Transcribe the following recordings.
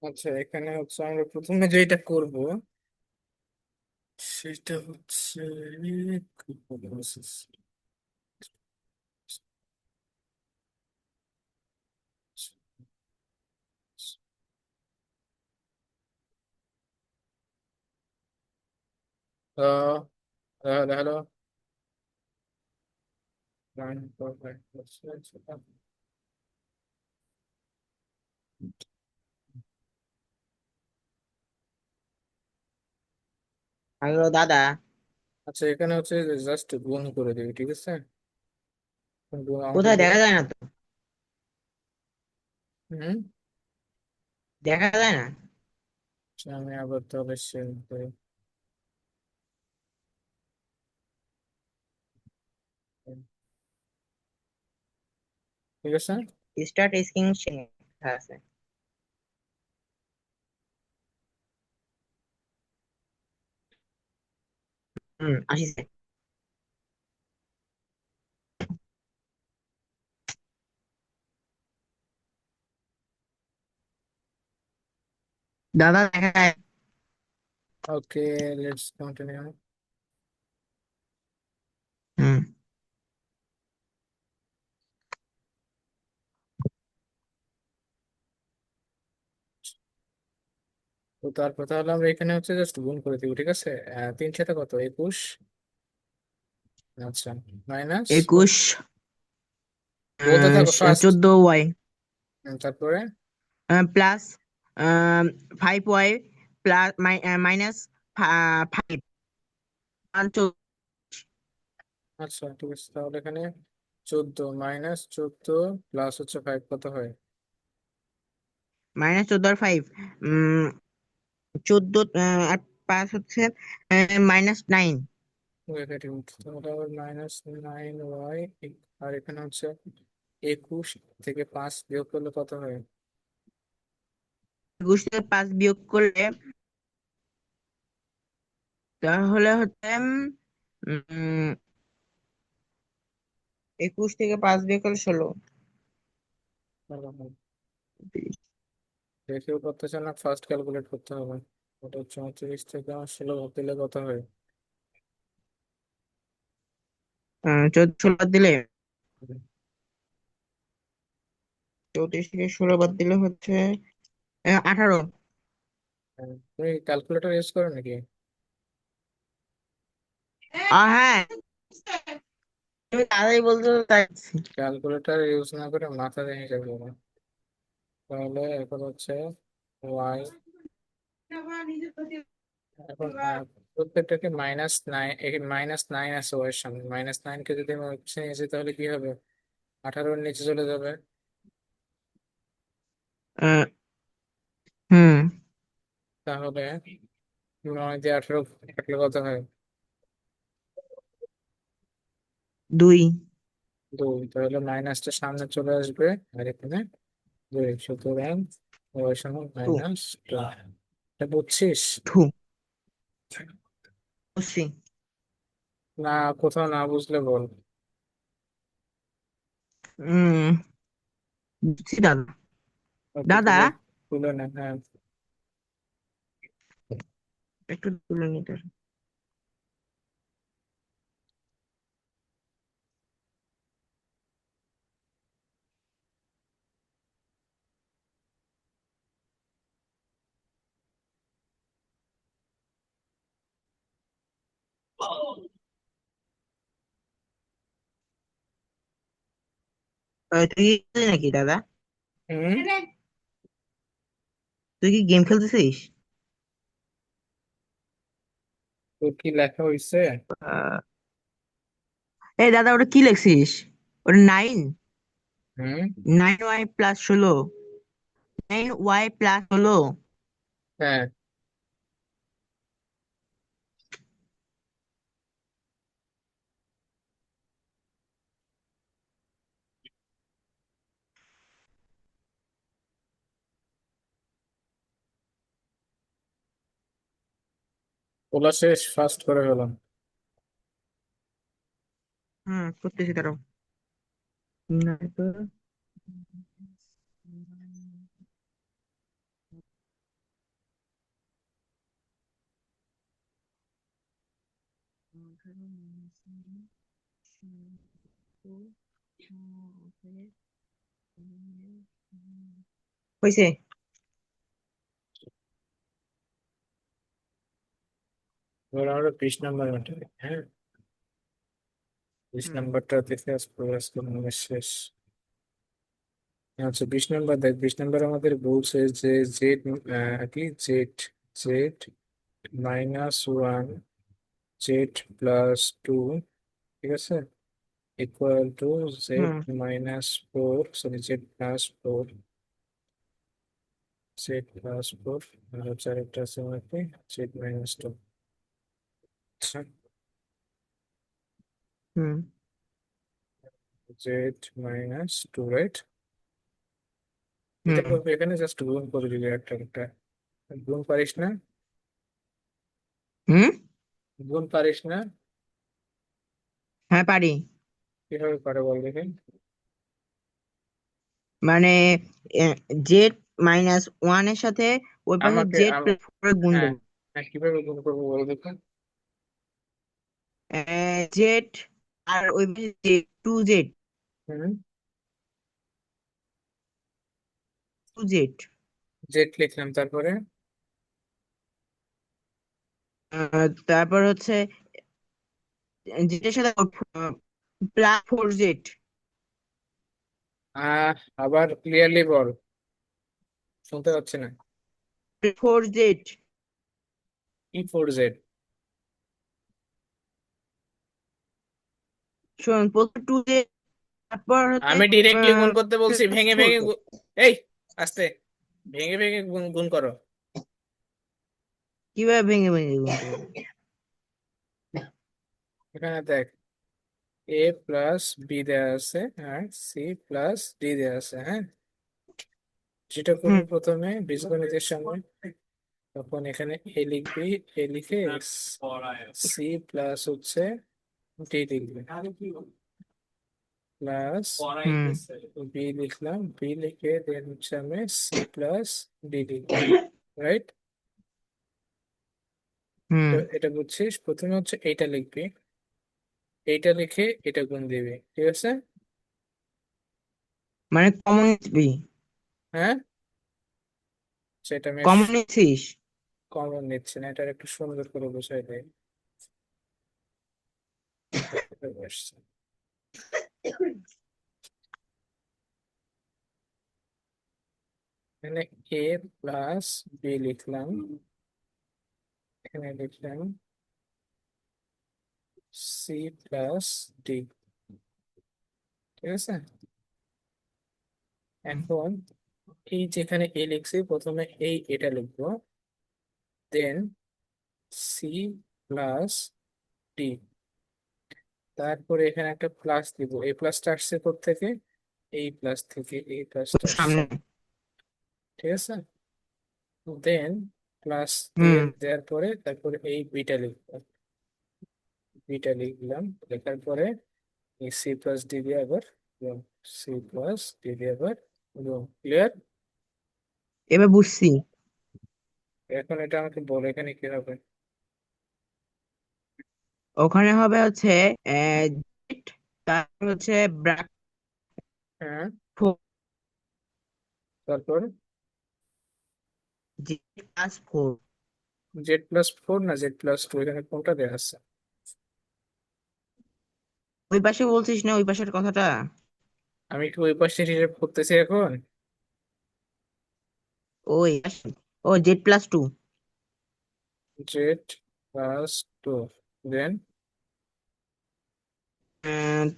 আচ্ছা, এখানে হচ্ছে আমরা প্রথমে যেটা করব সেটা হচ্ছে হ্যালো হ্যালো। হ্যালো দাদা। আচ্ছা, এখানে হচ্ছে জাস্ট গুণ করে দিবি, ঠিক আছে? আমাকে কোথায় দেখা যায় না তো। হুম। দেখা যায় না। আচ্ছা, আমি আবার তাহলে শেয়ার করি। ঠিক আছে। স্টার্ট স্ক্রিন আছে। আসিছে। দাদা দেখা যায়। ওকে, লেটস কন্টিনিউ। হুম। তো তারপর তাহলে আমরা এখানে হচ্ছে জাস্ট গুণ করে দিব, ঠিক আছে? তিন সাথে কত, 21? আচ্ছা, মাইনাস, 21 বলতে থাকো ফার্স্ট। 14 ওয়াই তারপরে প্লাস 5 ওয়াই প্লাস মাইনাস 5 আচ্ছা, ঠিক আছে, তাহলে এখানে 14 - 14 প্লাস হচ্ছে 5 কত হয়? -14 আর 5 14 আর 5 হচ্ছে -9। তাহলে আবার -9y, আর এখানে হচ্ছে 21 থেকে 5 বিয়োগ করলে কত হয়? 21 থেকে 5 বিয়োগ করলে তাহলে হচ্ছে 21 থেকে 5 বিয়োগ করলে 16। দেখেও করতেছে না, ফার্স্ট ক্যালকুলেট করতে হবে। ওটা 34 থেকে 16 ভাগ দিলে কত হয়? 14 16 বাদ দিলে 34 থেকে 16 বাদ দিলে হচ্ছে 18। তুমি ক্যালকুলেটর ইউজ করো নাকি? হ্যাঁ, তুমি তাড়াতাড়ি বলছো তো তাই। ক্যালকুলেটর ইউজ না করে মাথা দিয়ে হিসাব করো। তাহলে এখন হচ্ছে ওয়াই, এখন প্রত্যেকটাকে -9, -9 আছে ওয়ের সামনে, -9 কে যদি আমি হচ্ছে নিয়েছি তাহলে কি হবে? 18-এর নিচে চলে যাবে। আহ, হুম। তাহলে 9 দিয়ে 18 কাটলে কত হয়? 2। 2। তাহলে মাইনাসটা সামনে চলে আসবে, আর এখানে 2, সুতরাং ওয়াই সমান 2 -2। এটা বুঝছিস? 2 বুঝছি। না, কোথাও না বুঝলে বল। উম বুঝছি দাদা। ওকে, দাদা তুলে তুলে নে, হ্যাঁ। একটু তুলে নিতে। তুই কি খেলছিস নাকি দাদা? হুম। তুই কি গেম খেলতেছিস? তোর কি লেখা হয়েছে? আহ, এই দাদা ওটা কি লেখছিস? ওটা 9। হুম। 9y+16। 9y+16। হ্যাঁ, ওলা শেষ, ফাস্ট করে গেলাম। করতেছি তারও। না তো। হয়েছে। এবার আমরা 20 নম্বর মিটার, হ্যাঁ 20 নম্বরটা দেখে আসবো আজকে মনে হয় শেষ। আচ্ছা 20 নম্বর দেখ, 20 নম্বর আমাদের বলছে যে জেড, কি জেড, জেড -1 জেড +2, ঠিক আছে, equal to Z hmm -4, sorry Z+4, Z+4, আর হচ্ছে আরেকটা আছে আমাকে Z-2। আচ্ছা হুম Z-2, রাইট? এটা হুম করবে এখানে, জাস্ট গুণ করে দিবি একটা একটা। গুণ পারিস না? হুম। গুণ পারিস না? হ্যাঁ পারি। কিভাবে করে বল দেখি। মানে Z-1 এর সাথে ওই পাশে আমাকে Z+4 গুণ হ্যাঁ দেবো। হ্যাঁ, কিভাবে গুণ করবো বল দেখি। জেড আর ওই পাশে 2Z, হুম, 2Z। জেড লিখলাম, তারপরে তারপর হচ্ছে জেড এর সাথে +4Z, আবার ক্লিয়ারলি বল, শুনতে পাচ্ছি না। 4Z। E4Z? শোন, প্রথম 2Z, তারপর হচ্ছে আমি ডিরেক্টলি গুণ করতে বলছি, প্লাস ভেঙে ফোর ভেঙে এই আস্তে, ভেঙে ভেঙে গুণ গুণ করো। কিভাবে ভেঙে ভেঙে গুণ করবো? এখানে দেখ, A+B দেওয়া আছে আর C+D দেওয়া আছে, হ্যাঁ। যেটা হুম করবি প্রথমে বীজগণিতের সময়, তখন এখানে এ লিখবি, এ লিখে সি প্লাস হচ্ছে ডি লিখবি, প্লাস হুম বি লিখলাম, বি লিখে দেন হচ্ছে আমি C+D লিখবো, রাইট? হুম। এটা বুঝছিস? প্রথমে হচ্ছে এইটা লিখবি, এইটা লিখে এটা গুণ দিবি, ঠিক আছে? মানে কমন নিবি? হ্যাঁ, সেটা আমি কমন নিচ্ছিস? কমন নিচ্ছি না, এটা একটু সুন্দর করে বুঝাই দেয়। এখানে A+B লিখলাম, এখানে লিখলাম C+D, ঠিক আছে? এখন এই যেখানে এ লিখছি, প্রথমে এটা লিখবো, দেন C+D, তারপরে এখানে একটা প্লাস দিব। এই প্লাসটা আসছে থেকে, এই প্লাস থেকে এই প্লাসটা আসছে, সামনে। ঠিক আছে? দেন প্লাস দিয়ে হুম। দেওয়ার পরে তারপরে এই বিটা লিখবো, বিটা লিখলাম, লেখার পরে এই C+D দিয়ে আবার C+D দিয়ে আবার ক্লিয়ার? এবার বুঝছি। এখন এটা আমাকে বলো এখানে কি হবে। ওখানে হবে হচ্ছে জেড, তারপর হচ্ছে ব্র্যাকেট হ্যাঁ, 4, তারপর Z+4। Z+4 না Z+2, এখানে কোনটা দেওয়া আছে? ওই পাশে বলছিস না, ওই পাশের কথাটা? আমি কি ওই পাশে হিসাব করতেছি এখন? ওই পাশে। ও Z+2। Z+2, দেন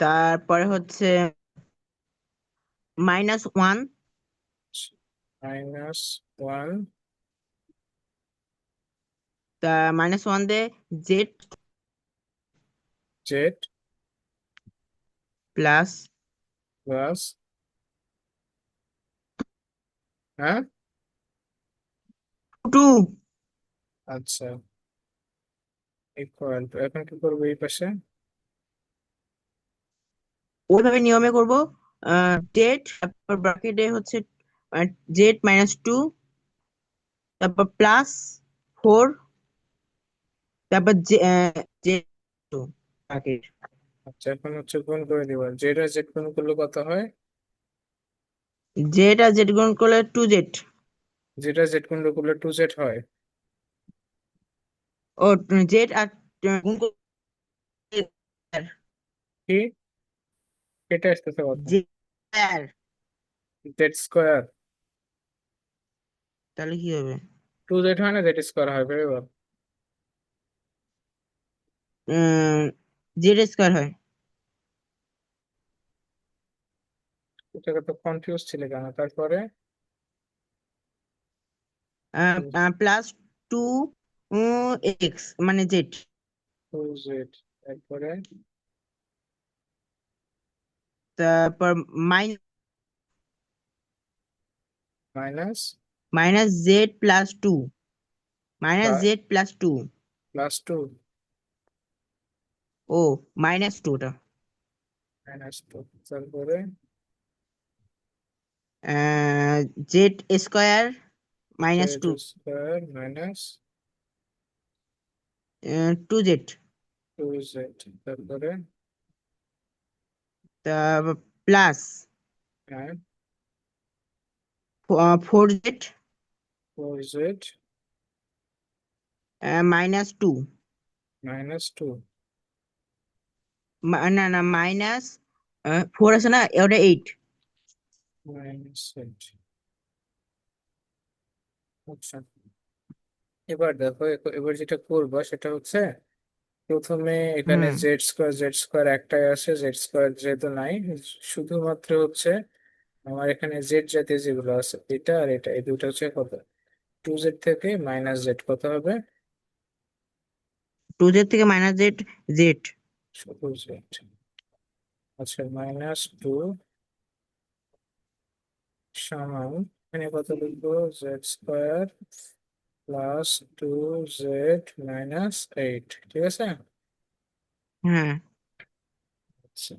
তারপরে হচ্ছে -1, -1, তা -1 দিয়ে জেড Z প্লাস প্লাস, হ্যাঁ, 2। আচ্ছা, ইকুয়াল টু, এখন কি করবো এই পাশে? ওইভাবে নিয়মে করব। জেড, তারপর ব্র্যাকেটে হচ্ছে Z-2, তারপর +4, তারপর জেড টু বাকি। আচ্ছা, এখন হচ্ছে গুণ করে দিবা, জেড আর জেড গুণ করলে কত হয়? জেড আর জেড গুণ করলে to Z. Z R Z গুণ করলে টু জেড হয়। ও জেড আর গুণ করলে কি কেটে আসতেছে কত? Z R, Z square. তাহলে কি হবে? টু জেড হয় না, জেড স্কোয়ার হয়, ভেরি বল। জেড স্কোয়ার হয়। এটা তো কনফিউজ ছিলে কেন তারপরে? প্লাস টু এক্স মানে জেড। টু জেড, তারপরে তারপর minus minus minus Z plus two, minus Z plus two. Plus two, ও মাইনাস টুটা মাইনাস টু, তারপরে Z square minus Z two, square minus two Z. Two Z, তারপরে তারপর plus হ্যাঁ four Z four Z minus two. Minus two, না না minus four আছে না, ওটা এইট। Minus eight. আচ্ছা, এবার দেখো, এবার যেটা করবো সেটা হচ্ছে প্রথমে এখানে হুম জেড স্কোয়ার একটাই আছে, জেড স্কোয়ার যেহেতু নাই, শুধুমাত্র হচ্ছে আমার এখানে জেড জাতীয় যেগুলো আছে এটা আর এটা, এই দুটো হচ্ছে কত? টু জেড থেকে মাইনাস জেড কত হবে? টু জেড থেকে মাইনাস জেড, জেড। শুধু জেড। আচ্ছা, মাইনাস টু সমান, এখানে কত লিখবো? Z square plus two Z minus eight, ঠিক আছে। হ্যাঁ আচ্ছা,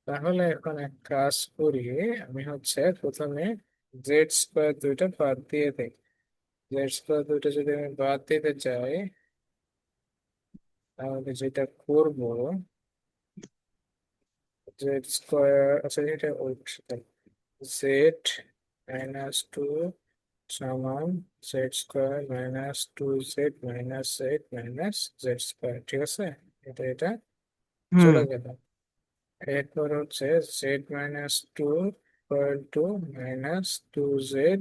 তাহলে এখন এক কাজ করি, আমি হচ্ছে প্রথমে জেড স্কোয়ার দুইটা বাদ দিয়ে দিই। জেড স্কোয়ার দুইটা যদি আমি বাদ দিতে চাই, তাহলে যেটা করব, জেড স্কোয়ার, আচ্ছা এটা জেড মাইনাস টু সমান Z square minus two Z minus eight minus Z square, ঠিক আছে। এটা হুম চলে গেল। এরপর হচ্ছে Z minus two equal to minus two Z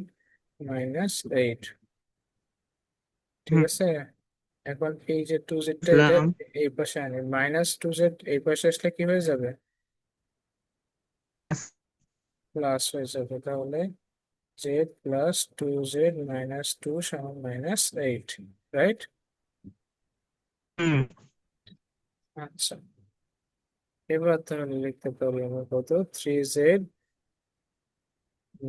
minus eight, ঠিক হুম আছে। এখন এই যে টু জেডটা এটা বুঝলাম। এই পাশে আনি, মাইনাস টু জেড এই পাশে আসলে কি হয়ে যাবে? প্লাস হয়ে যাবে, তাহলে Z plus two Z minus two সমান মাইনাস এইট, রাইট। হুম আচ্ছা, এবার তাহলে লিখতে পারি আমরা কত? Three Z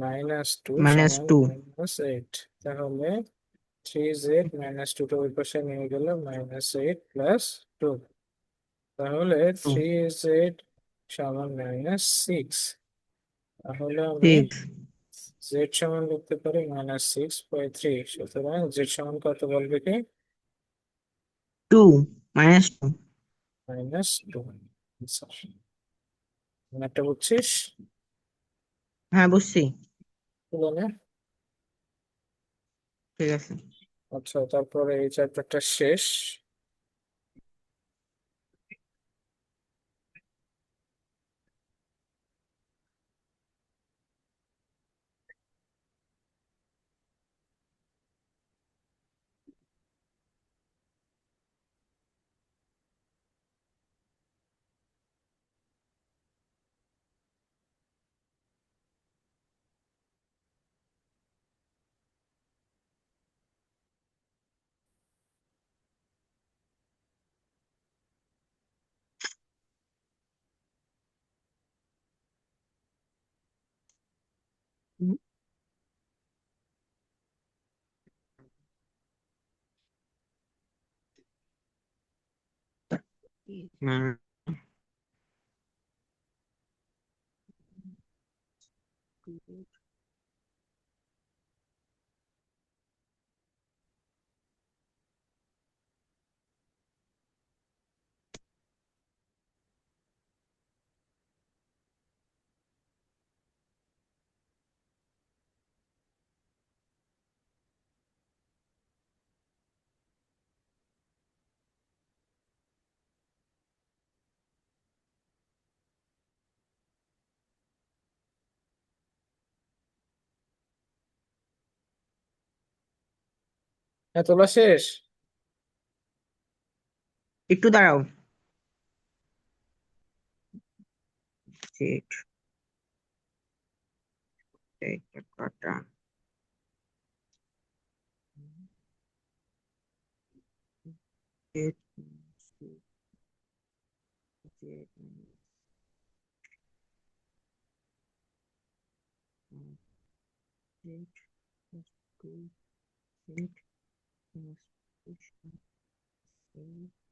minus two minus সমান টু। মাইনাস এইট, তাহলে থ্রি জেড মাইনাস টুটা ওই পাশে নিয়ে গেলাম, মাইনাস এইট প্লাস টু, তাহলে থ্রি জেড সমান মাইনাস সিক্স। তাহলে আমি সিক্স জেড সমান লিখতে পারি মাইনাস সিক্স বাই থ্রি, সুতরাং জেড সমান কত বলবে কি? Two, minus two. Minus two. একটা বুঝছিস? হ্যাঁ বুঝছি। বলে, ঠিক আছে। আচ্ছা, তারপরে এই চ্যাপ্টারটা শেষ। হুম। হ্যাঁ, তোলা শেষ। একটু দাঁড়াও। সেট, এইটা কাটা। Set, set, set, set, set, set, set, set, set,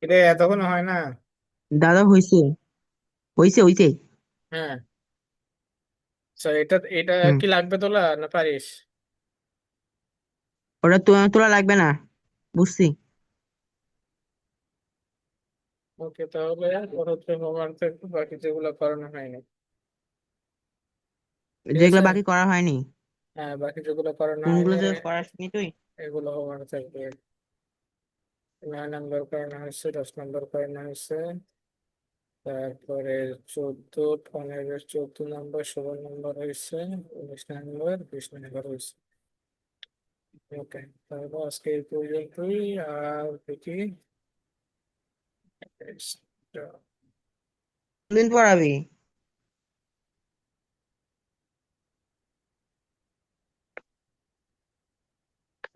এটা এতক্ষণ হয় না? দাদা হইছে, হইছে, হইছে। হ্যাঁ। আচ্ছা, এটা এটা হুম, কি লাগবে তোলা না পারিস? ওটা তোলা লাগবে না, বুঝছি। ওকে, তাহলে ওর হচ্ছে হোমওয়ার্ক থাকবে, বাকি যেগুলো করানো হয়নি। ঠিক যেগুলো আছে। বাকি করা হয়নি, হ্যাঁ, বাকি যেগুলো করানো কোনগুলো হয়নি যে করাসনি তুই? এগুলো হোমওয়ার্ক থাকবে। 9 নম্বর করানো হয়েছে, 10 নম্বর করানো হয়েছে, তারপরে 14, 15, 14 নম্বর, 16 নম্বর হয়েছে, 19 নম্বর, 20 নম্বর হয়েছে। ওকে, তাহলে আজকে এই পর্যন্তই। আর দেখি দিন পড়াবি?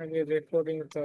আগে রেকর্ডিং তো